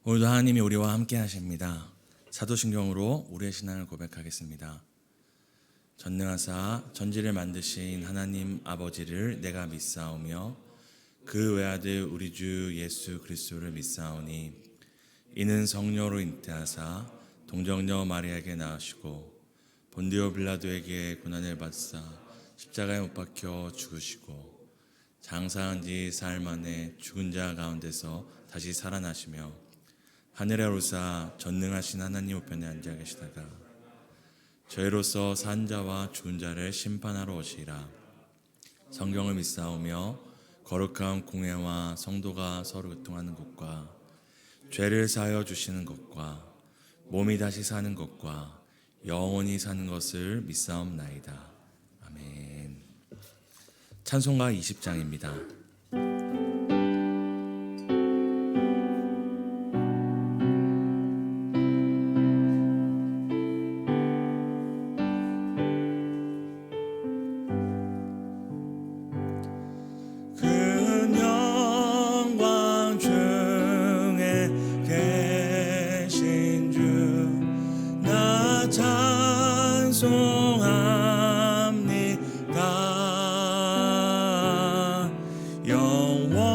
오늘도 하나님이 우리와 함께 하십니다. 사도신경으로 우리의 신앙을 고백하겠습니다. 전능하사 전지를 만드신 하나님 아버지를 내가 믿사오며 그 외아들 우리 주 예수 그리스도를 믿사오니 이는 성령으로 잉태하사 동정녀 마리아에게 낳으시고 본디오 빌라도에게 고난을 받사 십자가에 못 박혀 죽으시고 장사한 지 사흘 만에 죽은 자 가운데서 다시 살아나시며 하늘에 오르사 전능하신 하나님 우편에 앉아 계시다가 저희로서 산 자와 죽은 자를 심판하러 오시리라. 성경을 믿사오며 거룩한 공회와 성도가 서로 교통하는 것과 죄를 사하여 주시는 것과 몸이 다시 사는 것과 영원히 사는 것을 믿사옵나이다. 아멘. 찬송가 20장입니다.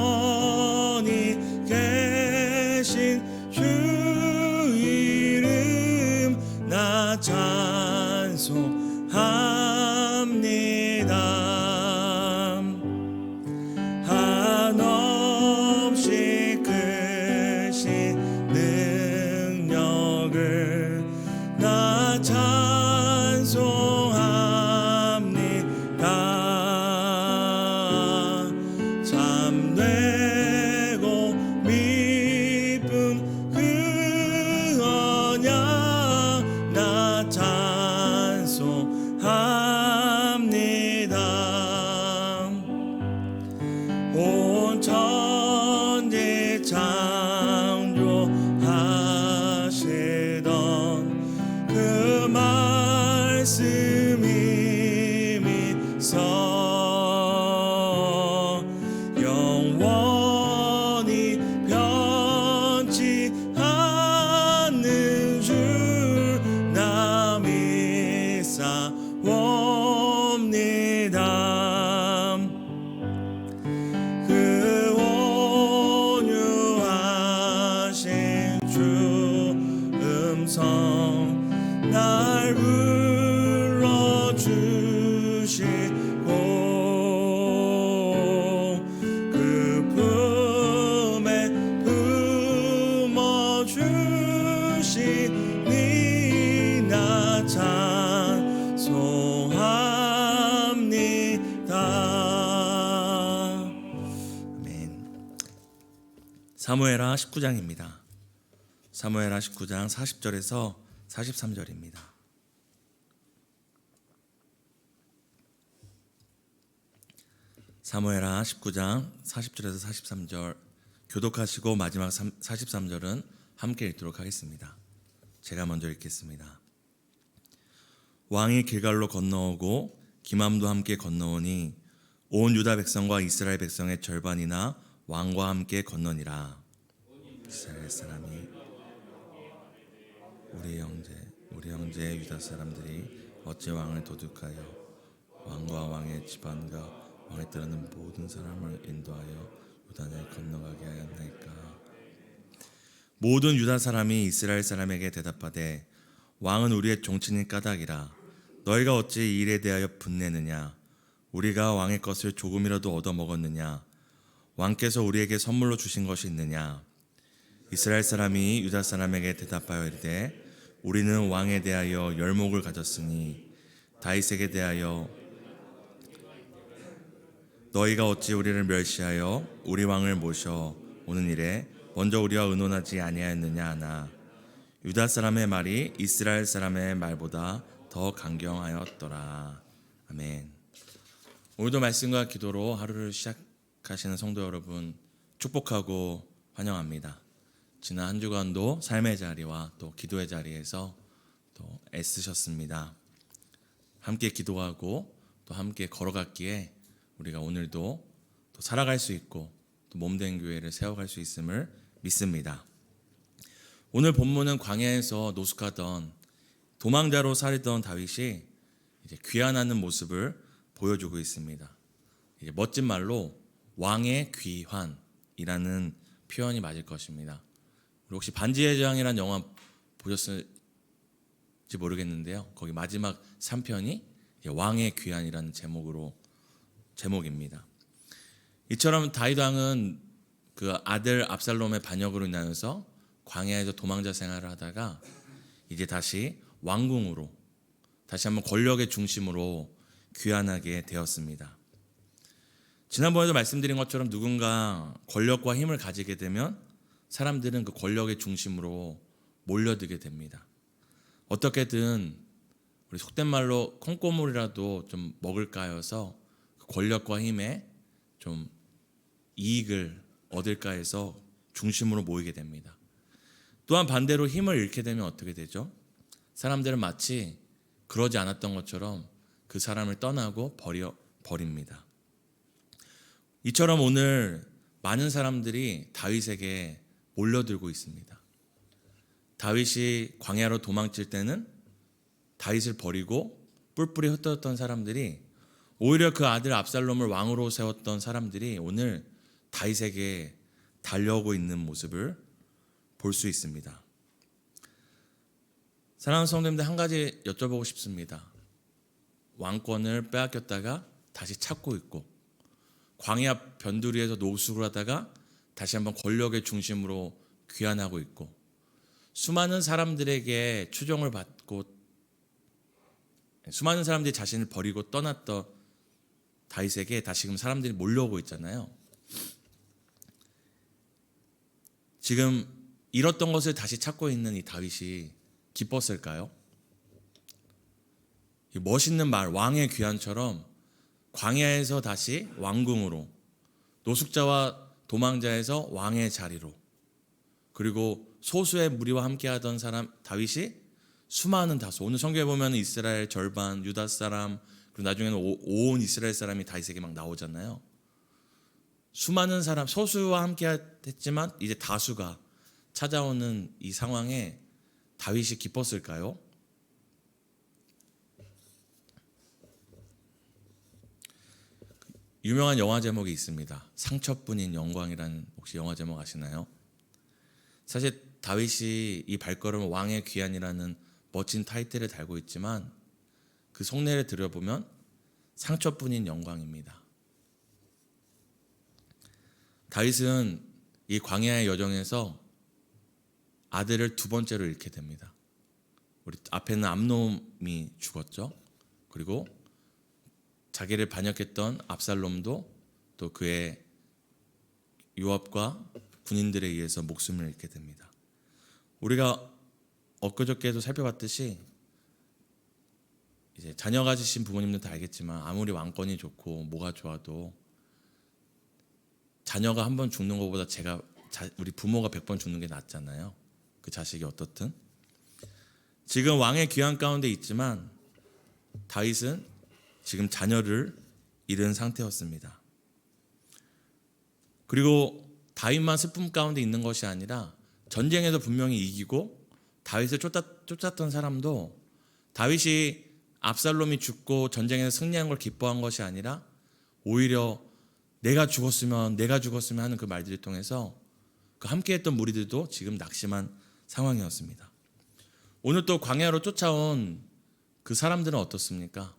영원히 계신 주 이름 나 찬송합니다. 한없이 크신 능력을 나 찬송합니다. 참되고 미쁜 그 언약 나 찬송합니다. 온 천지 창조하시던 그 말씀이 믿어 영원히 변치 않는 줄 나 믿사옵니다. 그 온유하신 주 음성 날 불러주시고 그 품에 품어주시니 나 찬송합니다. 아멘. 사무엘하 19장입니다. 사무엘하 19장 40절에서 43절입니다. 사무엘하 19장 40절에서 43절 교독하시고 마지막 43절은 함께 읽도록 하겠습니다. 제가 먼저 읽겠습니다. 왕이 길갈로 건너오고 기맘도 함께 건너오니 온 유다 백성과 이스라엘 백성의 절반이나 왕과 함께 건너니라. 이스라엘 사람이 우리 형제 유다 사람들이 어찌 왕을 도둑하여 왕과 왕의 집안과 왕에 따르는 모든 사람을 인도하여 요단을 건너가게 하였나이까. 모든 유다 사람이 이스라엘 사람에게 대답하되 왕은 우리의 종친인 까닭이라. 너희가 어찌 이 일에 대하여 분내느냐? 우리가 왕의 것을 조금이라도 얻어 먹었느냐? 왕께서 우리에게 선물로 주신 것이 있느냐? 이스라엘 사람이 유다 사람에게 대답하여 이르되 우리는 왕에 대하여 열목을 가졌으니 다윗에게 대하여 너희가 어찌 우리를 멸시하여 우리 왕을 모셔 오는 일에 먼저 우리와 의논하지 아니하였느냐 하나 유다 사람의 말이 이스라엘 사람의 말보다 더 강경하였더라. 아멘. 오늘도 말씀과 기도로 하루를 시작하시는 성도 여러분 축복하고 환영합니다. 지난 한 주간도 삶의 자리와 또 기도의 자리에서 또 애쓰셨습니다. 함께 기도하고 또 함께 걸어갔기에 우리가 오늘도 또 살아갈 수 있고 또 몸된 교회를 세워갈 수 있음을 믿습니다. 오늘 본문은 광야에서 노숙하던 도망자로 살던 다윗이 이제 귀환하는 모습을 보여주고 있습니다. 이제 멋진 말로 왕의 귀환이라는 표현이 맞을 것입니다. 혹시 반지의 제왕이라는 영화 보셨을지 모르겠는데요. 거기 마지막 3편이 왕의 귀환이라는 제목입니다. 이처럼 다윗 왕은 그 아들 압살롬의 반역으로 인하여서 광야에서 도망자 생활을 하다가 이제 다시 왕궁으로 다시 한번 권력의 중심으로 귀환하게 되었습니다. 지난번에도 말씀드린 것처럼 누군가 권력과 힘을 가지게 되면 사람들은 그 권력의 중심으로 몰려들게 됩니다. 어떻게든 우리 속된 말로 콩고물이라도 좀 먹을까 해서 그 권력과 힘에 좀 이익을 얻을까 해서 중심으로 모이게 됩니다. 또한 반대로 힘을 잃게 되면 어떻게 되죠? 사람들은 마치 그러지 않았던 것처럼 그 사람을 떠나고 버립니다. 이처럼 오늘 많은 사람들이 다윗에게 몰려들고 있습니다. 다윗이 광야로 도망칠 때는 다윗을 버리고 뿔뿔이 흩어졌던 사람들이 오히려 그 아들 압살롬을 왕으로 세웠던 사람들이 오늘 다윗에게 달려오고 있는 모습을 볼 수 있습니다. 사랑하는 성도님들, 한 가지 여쭤보고 싶습니다. 왕권을 빼앗겼다가 다시 찾고 있고 광야 변두리에서 노숙을 하다가 다시 한번 권력의 중심으로 귀환하고 있고 수많은 사람들에게 추종을 받고 수많은 사람들이 자신을 버리고 떠났던 다윗에게 다시금 사람들이 몰려오고 있잖아요. 지금 잃었던 것을 다시 찾고 있는 이 다윗이 기뻤을까요? 이 멋있는 말, 왕의 귀환처럼 광야에서 다시 왕궁으로, 노숙자와 도망자에서 왕의 자리로, 그리고 소수의 무리와 함께하던 사람 다윗이 수많은 다수, 오늘 성경에 보면 이스라엘 절반, 유다 사람, 그리고 나중에는 온 이스라엘 사람이 다윗에게 막 나오잖아요. 수많은 사람, 소수와 함께했지만 이제 다수가 찾아오는 이 상황에 다윗이 기뻤을까요? 유명한 영화 제목이 있습니다. 상처뿐인 영광이라는, 혹시 영화 제목 아시나요? 사실 다윗이 이 발걸음 왕의 귀환이라는 멋진 타이틀을 달고 있지만 그 속내를 들여보면 상처뿐인 영광입니다. 다윗은 이 광야의 여정에서 아들을 두 번째로 잃게 됩니다. 우리 앞에는 암놈이 죽었죠. 그리고 자기를 반역했던 압살롬도 또 그의 요압과 군인들에 의해서 목숨을 잃게 됩니다. 우리가 엊그저께도 살펴봤듯이 이제 자녀 가지신 부모님들 다 알겠지만 아무리 왕권이 좋고 뭐가 좋아도 자녀가 한 번 죽는 것보다 우리 부모가 100번 죽는 게 낫잖아요. 그 자식이 어떻든. 지금 왕의 귀환 가운데 있지만 다윗은 지금 자녀를 잃은 상태였습니다. 그리고 다윗만 슬픔 가운데 있는 것이 아니라 전쟁에서 분명히 이기고 다윗을 쫓았던 사람도 다윗이 압살롬이 죽고 전쟁에서 승리한 걸 기뻐한 것이 아니라 오히려 내가 죽었으면 하는 그 말들을 통해서 그 함께했던 무리들도 지금 낙심한 상황이었습니다. 오늘 또 광야로 쫓아온 그 사람들은 어떻습니까?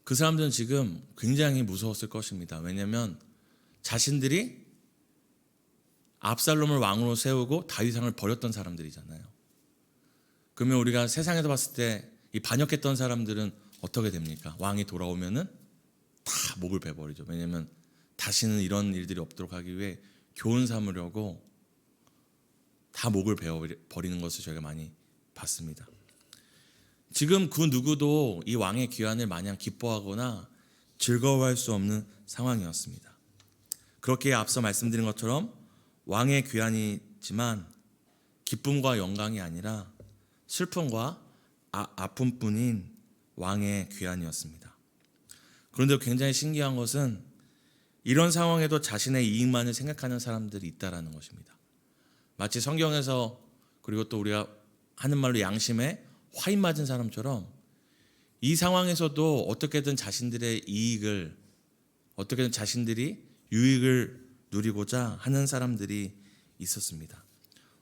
그 사람들은 지금 굉장히 무서웠을 것입니다. 왜냐하면 자신들이 압살롬을 왕으로 세우고 다윗왕을 버렸던 사람들이잖아요. 그러면 우리가 세상에서 봤을 때 이 반역했던 사람들은 어떻게 됩니까? 왕이 돌아오면은 다 목을 베버리죠. 왜냐하면 다시는 이런 일들이 없도록 하기 위해 교훈 삼으려고 다 목을 베어버리는 것을 저희가 많이 봤습니다. 지금 그 누구도 이 왕의 귀환을 마냥 기뻐하거나 즐거워할 수 없는 상황이었습니다. 그렇게 앞서 말씀드린 것처럼 왕의 귀환이지만 기쁨과 영광이 아니라 슬픔과 아픔뿐인 왕의 귀환이었습니다. 그런데 굉장히 신기한 것은 이런 상황에도 자신의 이익만을 생각하는 사람들이 있다라는 것입니다. 마치 성경에서 그리고 또 우리가 하는 말로 양심에 화인 맞은 사람처럼 이 상황에서도 어떻게든 자신들의 이익을 어떻게든 자신들이 유익을 누리고자 하는 사람들이 있었습니다.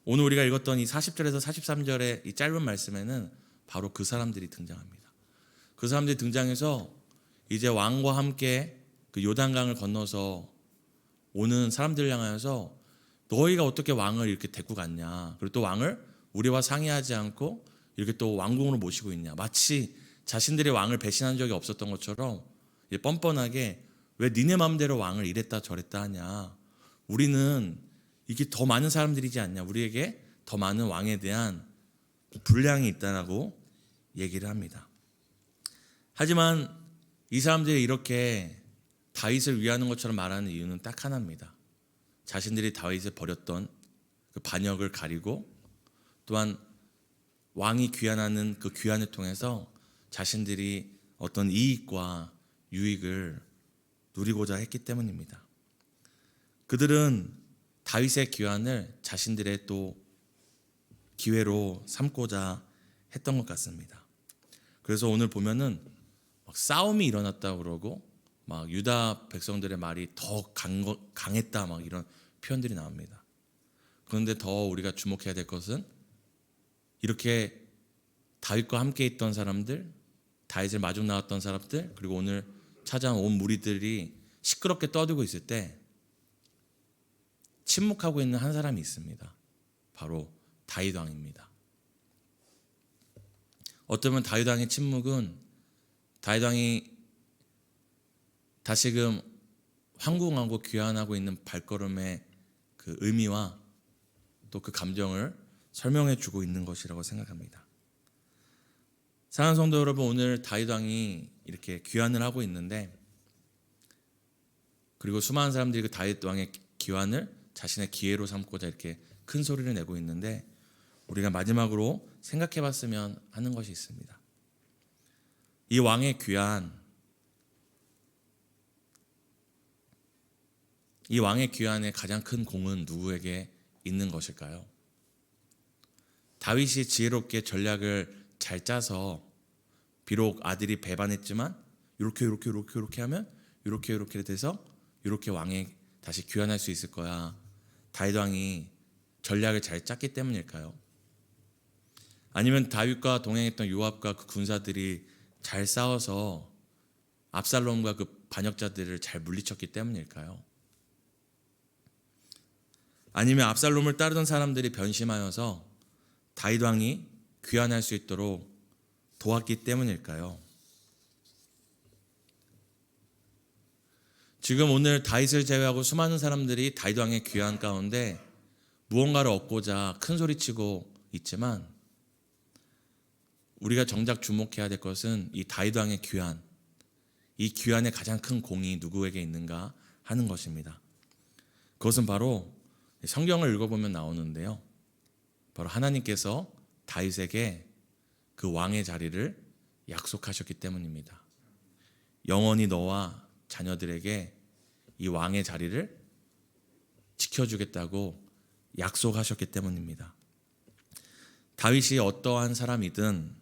오늘 우리가 읽었던 이 40절에서 43절의 이 짧은 말씀에는 바로 그 사람들이 등장합니다. 그 사람들이 등장해서 이제 왕과 함께 그 요단강을 건너서 오는 사람들을 향하여서 너희가 어떻게 왕을 이렇게 데리고 갔냐, 그리고 또 왕을 우리와 상의하지 않고 이렇게 또 왕궁으로 모시고 있냐, 마치 자신들이 왕을 배신한 적이 없었던 것처럼 뻔뻔하게 왜 니네 마음대로 왕을 이랬다 저랬다 하냐, 우리는 이게 더 많은 사람들이지 않냐, 우리에게 더 많은 왕에 대한 분량이 있다라고 얘기를 합니다. 하지만 이 사람들이 이렇게 다윗을 위하는 것처럼 말하는 이유는 딱 하나입니다. 자신들이 다윗을 버렸던 그 반역을 가리고 또한 왕이 귀환하는 그 귀환을 통해서 자신들이 어떤 이익과 유익을 누리고자 했기 때문입니다. 그들은 다윗의 귀환을 자신들의 또 기회로 삼고자 했던 것 같습니다. 그래서 오늘 보면은 막 싸움이 일어났다고 그러고 막 유다 백성들의 말이 더 강했다 막 이런 표현들이 나옵니다. 그런데 더 우리가 주목해야 될 것은 이렇게 다윗과 함께 있던 사람들, 다윗을 마중 나왔던 사람들, 그리고 오늘 찾아온 온 무리들이 시끄럽게 떠들고 있을 때 침묵하고 있는 한 사람이 있습니다. 바로 다윗 왕입니다. 어쩌면 다윗 왕의 침묵은 다윗 왕이 다시금 황궁하고 귀환하고 있는 발걸음의 그 의미와 또 그 감정을 설명해 주고 있는 것이라고 생각합니다. 사랑하는 성도 여러분, 오늘 다윗 왕이 이렇게 귀환을 하고 있는데, 그리고 수많은 사람들이 그 다윗 왕의 귀환을 자신의 기회로 삼고자 이렇게 큰 소리를 내고 있는데, 우리가 마지막으로 생각해 봤으면 하는 것이 있습니다. 이 왕의 귀환, 이 왕의 귀환의 가장 큰 공은 누구에게 있는 것일까요? 다윗이 지혜롭게 전략을 잘 짜서 비록 아들이 배반했지만 이렇게 하면 이렇게 돼서 이렇게 왕에 다시 귀환할 수 있을 거야, 다윗 왕이 전략을 잘 짰기 때문일까요? 아니면 다윗과 동행했던 요압과 그 군사들이 잘 싸워서 압살롬과 그 반역자들을 잘 물리쳤기 때문일까요? 아니면 압살롬을 따르던 사람들이 변심하여서 다윗 왕이 귀환할 수 있도록 도왔기 때문일까요? 지금 오늘 다윗을 제외하고 수많은 사람들이 다윗 왕의 귀환 가운데 무언가를 얻고자 큰 소리치고 있지만, 우리가 정작 주목해야 될 것은 이 다윗 왕의 귀환, 이 귀환의 가장 큰 공이 누구에게 있는가 하는 것입니다. 그것은 바로 성경을 읽어보면 나오는데요, 바로 하나님께서 다윗에게 그 왕의 자리를 약속하셨기 때문입니다. 영원히 너와 자녀들에게 이 왕의 자리를 지켜주겠다고 약속하셨기 때문입니다. 다윗이 어떠한 사람이든,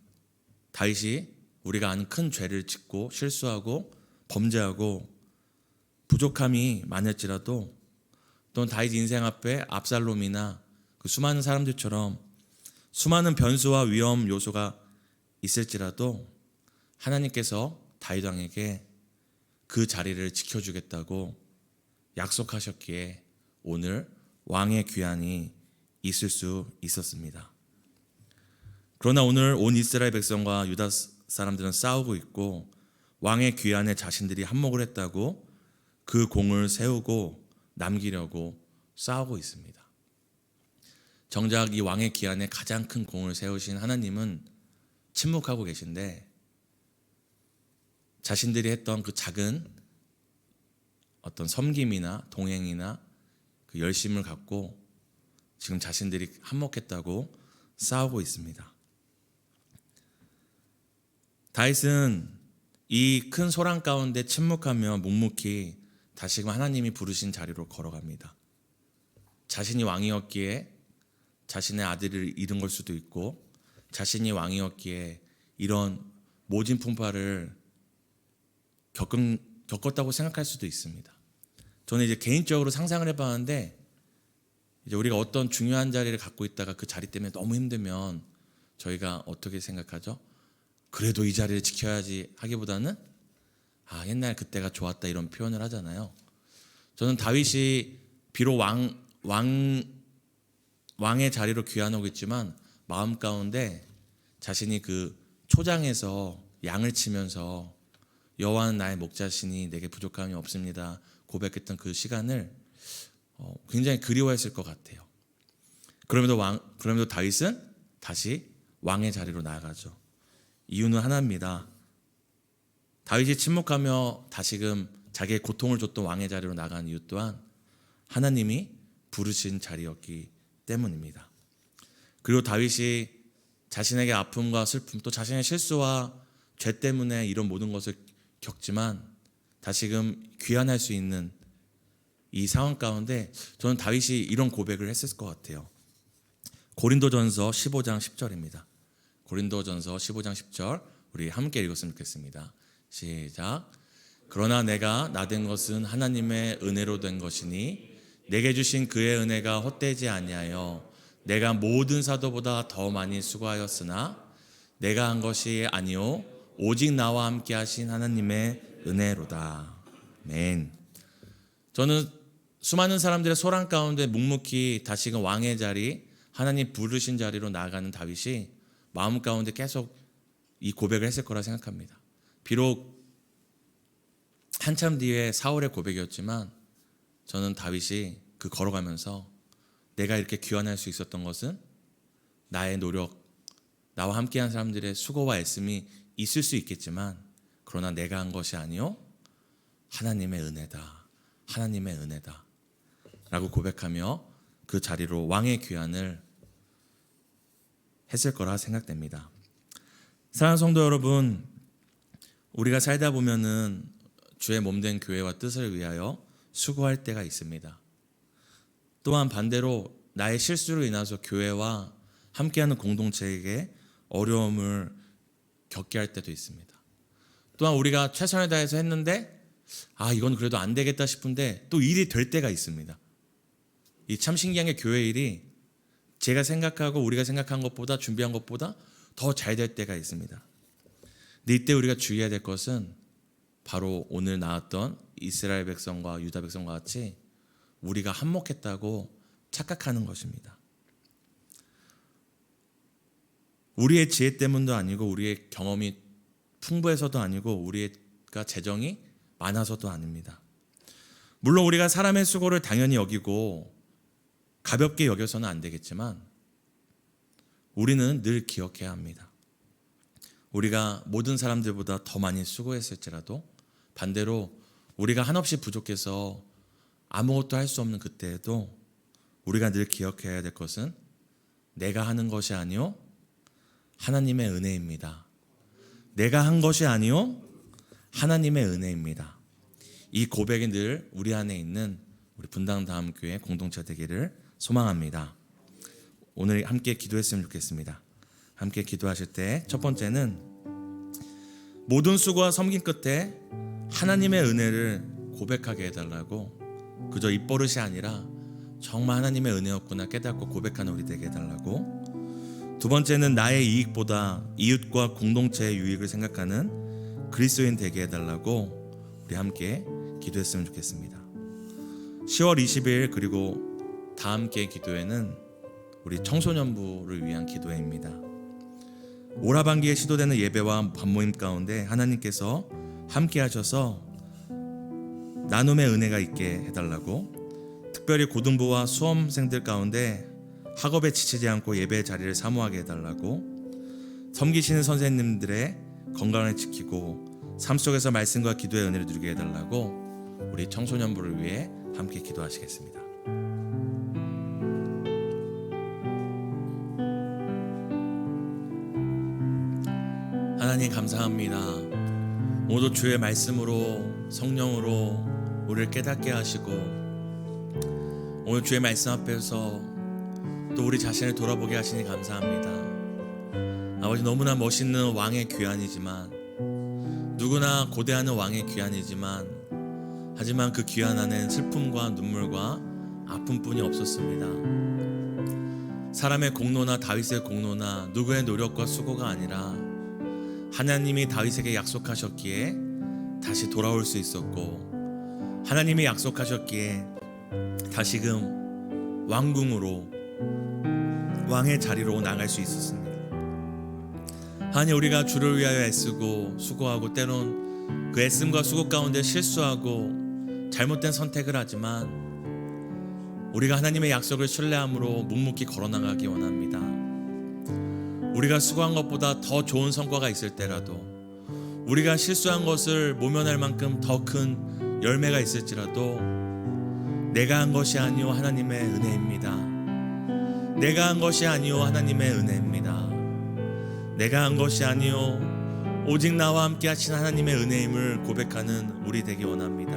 다윗이 우리가 아는 큰 죄를 짓고 실수하고 범죄하고 부족함이 많을지라도, 또는 다윗 인생 앞에 압살롬이나 그 수많은 사람들처럼 수많은 변수와 위험 요소가 있을지라도 하나님께서 다윗 왕에게 그 자리를 지켜주겠다고 약속하셨기에 오늘 왕의 귀환이 있을 수 있었습니다. 그러나 오늘 온 이스라엘 백성과 유다 사람들은 싸우고 있고 왕의 귀환에 자신들이 한몫을 했다고 그 공을 세우고 남기려고 싸우고 있습니다. 정작 이 왕의 귀환에 가장 큰 공을 세우신 하나님은 침묵하고 계신데, 자신들이 했던 그 작은 어떤 섬김이나 동행이나 그 열심을 갖고 지금 자신들이 한몫했다고 싸우고 있습니다. 다윗은 이 큰 소란 가운데 침묵하며 묵묵히 다시금 하나님이 부르신 자리로 걸어갑니다. 자신이 왕이었기에 자신의 아들을 잃은 걸 수도 있고 자신이 왕이었기에 이런 모진 풍파를 겪었다고 생각할 수도 있습니다. 저는 이제 개인적으로 상상을 해봤는데 이제 우리가 어떤 중요한 자리를 갖고 있다가 그 자리 때문에 너무 힘들면 저희가 어떻게 생각하죠? 그래도 이 자리를 지켜야지 하기보다는 옛날 그때가 좋았다 이런 표현을 하잖아요. 저는 다윗이 비록 왕의 자리로 귀환하고 있지만 마음 가운데 자신이 그 초장에서 양을 치면서 여호와는 나의 목자시니 내게 부족함이 없습니다 고백했던 그 시간을 굉장히 그리워했을 것 같아요. 그럼에도 다윗은 다시 왕의 자리로 나아가죠. 이유는 하나입니다. 다윗이 침묵하며 다시금 자기의 고통을 줬던 왕의 자리로 나간 이유 또한 하나님이 부르신 자리였기 때문입니다. 그리고 다윗이 자신에게 아픔과 슬픔 또 자신의 실수와 죄 때문에 이런 모든 것을 겪지만 다시금 귀환할 수 있는 이 상황 가운데 저는 다윗이 이런 고백을 했을 것 같아요. 고린도전서 15장 10절입니다. 고린도전서 15장 10절 우리 함께 읽었으면 좋겠습니다. 시작. 그러나 내가 나된 것은 하나님의 은혜로 된 것이니 내게 주신 그의 은혜가 헛되지 아니하여 내가 모든 사도보다 더 많이 수고하였으나 내가 한 것이 아니요 오직 나와 함께 하신 하나님의 은혜로다. 아멘. 저는 수많은 사람들의 소란 가운데 묵묵히 다시금 왕의 자리 하나님 부르신 자리로 나아가는 다윗이 마음 가운데 계속 이 고백을 했을 거라 생각합니다. 비록 한참 뒤에 사울의 고백이었지만 저는 다윗이 그 걸어가면서 내가 이렇게 귀환할 수 있었던 것은 나의 노력, 나와 함께한 사람들의 수고와 애씀이 있을 수 있겠지만 그러나 내가 한 것이 아니요 하나님의 은혜다. 하나님의 은혜다 라고 고백하며 그 자리로 왕의 귀환을 했을 거라 생각됩니다. 사랑하는 성도 여러분, 우리가 살다 보면은 주의 몸된 교회와 뜻을 위하여 수고할 때가 있습니다. 또한 반대로 나의 실수로 인해서 교회와 함께하는 공동체에게 어려움을 겪게 할 때도 있습니다. 또한 우리가 최선을 다해서 했는데 이건 그래도 안 되겠다 싶은데 또 일이 될 때가 있습니다. 이 참 신기한 게 교회 일이 제가 생각하고 우리가 생각한 것보다 준비한 것보다 더 잘 될 때가 있습니다. 근데 이때 우리가 주의해야 될 것은 바로 오늘 나왔던 이스라엘 백성과 유다 백성과 같이 우리가 한몫했다고 착각하는 것입니다. 우리의 지혜 때문도 아니고 우리의 경험이 풍부해서도 아니고 우리가 재정이 많아서도 아닙니다. 물론 우리가 사람의 수고를 당연히 여기고 가볍게 여겨서는 안 되겠지만 우리는 늘 기억해야 합니다. 우리가 모든 사람들보다 더 많이 수고했을지라도 반대로 우리가 한없이 부족해서 아무것도 할 수 없는 그때에도 우리가 늘 기억해야 될 것은 내가 하는 것이 아니요 하나님의 은혜입니다. 내가 한 것이 아니요 하나님의 은혜입니다. 이 고백이 늘 우리 안에 있는 우리 분당 다음교회 공동체 되기를 소망합니다. 오늘 함께 기도했으면 좋겠습니다. 함께 기도하실 때 첫 번째는 모든 수고와 섬김 끝에 하나님의 은혜를 고백하게 해달라고, 그저 입버릇이 아니라 정말 하나님의 은혜였구나 깨닫고 고백하는 우리 되게 해달라고. 두 번째는 나의 이익보다 이웃과 공동체의 유익을 생각하는 그리스도인 되게 해달라고 우리 함께 기도했으면 좋겠습니다. 10월 20일 그리고 다 함께 기도회는 우리 청소년부를 위한 기도회입니다. 올 하반기에 시도되는 예배와 반모임 가운데 하나님께서 함께 하셔서 나눔의 은혜가 있게 해달라고, 특별히 고등부와 수험생들 가운데 학업에 지치지 않고 예배의 자리를 사모하게 해달라고, 섬기시는 선생님들의 건강을 지키고 삶 속에서 말씀과 기도의 은혜를 누리게 해달라고 우리 청소년부를 위해 함께 기도하시겠습니다. 하나님 감사합니다. 오늘도 주의 말씀으로 성령으로 우리를 깨닫게 하시고 오늘 주의 말씀 앞에서 또 우리 자신을 돌아보게 하시니 감사합니다. 아버지, 너무나 멋있는 왕의 귀환이지만, 누구나 고대하는 왕의 귀환이지만, 하지만 그 귀환 안에는 슬픔과 눈물과 아픔뿐이 없었습니다. 사람의 공로나 다윗의 공로나 누구의 노력과 수고가 아니라 하나님이 다윗에게 약속하셨기에 다시 돌아올 수 있었고, 하나님이 약속하셨기에 다시금 왕궁으로, 왕의 자리로 나갈 수 있었습니다. 하나님, 우리가 주를 위하여 애쓰고 수고하고 때론 그 애씀과 수고 가운데 실수하고 잘못된 선택을 하지만 우리가 하나님의 약속을 신뢰함으로 묵묵히 걸어나가기 원합니다. 우리가 수고한 것보다 더 좋은 성과가 있을 때라도, 우리가 실수한 것을 모면할 만큼 더 큰 열매가 있을지라도 내가 한 것이 아니오 하나님의 은혜입니다. 내가 한 것이 아니오 하나님의 은혜입니다. 내가 한 것이 아니오 오직 나와 함께 하신 하나님의 은혜임을 고백하는 우리 되기 원합니다.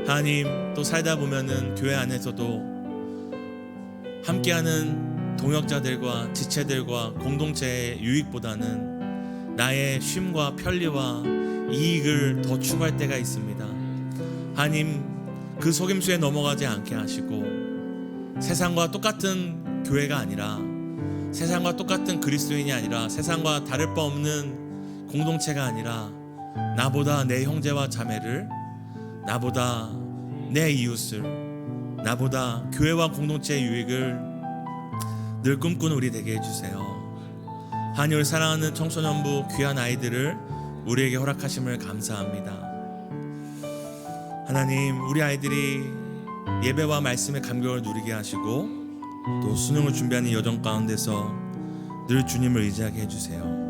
하나님, 또 살다 보면은 교회 안에서도 함께하는 동역자들과 지체들과 공동체의 유익보다는 나의 쉼과 편리와 이익을 더 추구할 때가 있습니다. 하나님, 그 속임수에 넘어가지 않게 하시고 세상과 똑같은 교회가 아니라, 세상과 똑같은 그리스도인이 아니라, 세상과 다를 바 없는 공동체가 아니라 나보다 내 형제와 자매를, 나보다 내 이웃을, 나보다 교회와 공동체의 유익을 늘 꿈꾸는 우리 되게 해주세요. 하나님을 사랑하는 청소년부 귀한 아이들을 우리에게 허락하심을 감사합니다. 하나님, 우리 아이들이 예배와 말씀의 감격을 누리게 하시고 또 수능을 준비하는 여정 가운데서 늘 주님을 의지하게 해주세요.